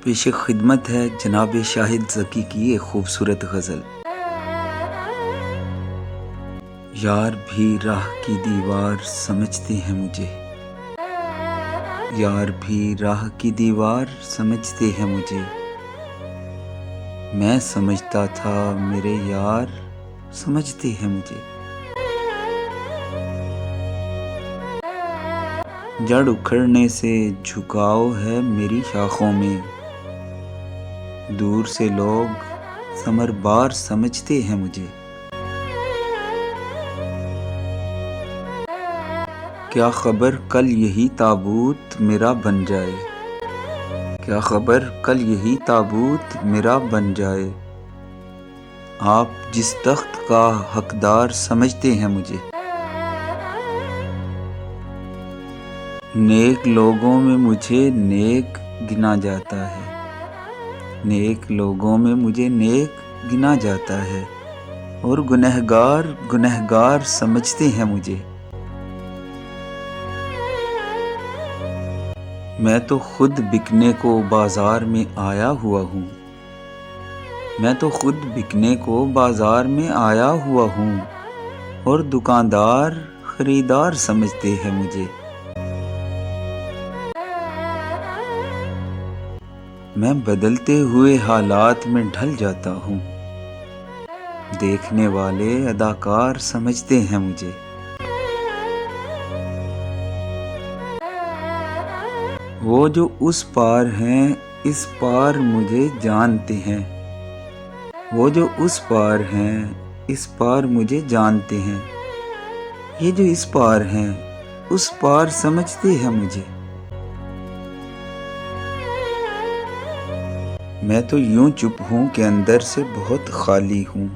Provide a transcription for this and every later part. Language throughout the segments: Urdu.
پیش خدمت ہے جناب شاہد ذکی کی ایک خوبصورت غزل۔ یار بھی راہ کی دیوار سمجھتے ہیں مجھے، یار بھی راہ کی دیوار سمجھتے ہیں مجھے، میں سمجھتا تھا میرے یار سمجھتے ہیں مجھے۔ جڑ اکھڑنے سے جھکاؤ ہے میری شاخوں میں، دور سے لوگ ثمر بار سمجھتے ہیں مجھے۔ کیا خبر کل یہی تابوت میرا بن جائے، کیا خبر کل یہی تابوت میرا بن جائے، آپ جس تخت کا حقدار سمجھتے ہیں مجھے۔ نیک لوگوں میں مجھے نیک گنا جاتا ہے، نیک لوگوں میں مجھے نیک گنا جاتا ہے، اور گنہگار گنہگار سمجھتے ہیں مجھے۔ میں تو خود بکنے کو بازار میں آیا ہوا ہوں، میں تو خود بکنے کو بازار میں آیا ہوا ہوں، اور دکاندار خریدار سمجھتے ہیں مجھے۔ میں بدلتے ہوئے حالات میں ڈھل جاتا ہوں، دیکھنے والے اداکار سمجھتے ہیں مجھے۔ وہ جو اس پار ہیں اس پار مجھے جانتے ہیں، وہ جو اس پار ہیں اس پار مجھے جانتے ہیں، یہ جو اس پار ہیں اس پار سمجھتے ہیں مجھے۔ میں تو یوں چپ ہوں کہ اندر سے بہت خالی ہوں،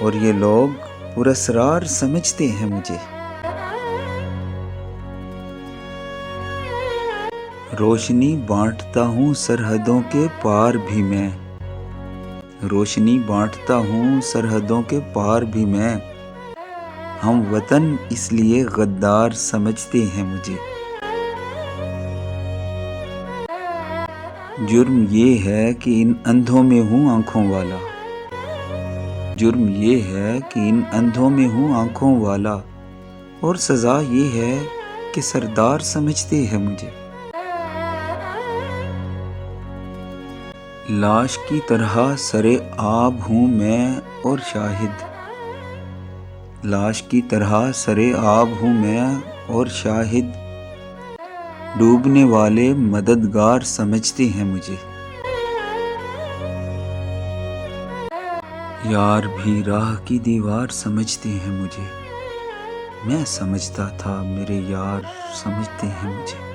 اور یہ لوگ پراسرار سمجھتے ہیں مجھے۔ روشنی بانٹتا ہوں سرحدوں کے پار بھی میں، روشنی بانٹتا ہوں سرحدوں کے پار بھی میں، ہم وطن اس لیے غدار سمجھتے ہیں مجھے۔ جرم یہ ہے کہ ان اندھوں میں ہوں آنکھوں والا، جرم یہ ہے کہ ان اندھوں میں ہوں آنکھوں والا، اور سزا یہ ہے کہ سردار سمجھتے ہیں مجھے۔ لاش کی طرح سرے آب ہوں میں اور شاہد، لاش کی طرح سرے آب ہوں میں اور شاہد، ڈوبنے والے مددگار سمجھتے ہیں مجھے۔ یار بھی راہ کی دیوار سمجھتے ہیں مجھے، میں سمجھتا تھا میرے یار سمجھتے ہیں مجھے۔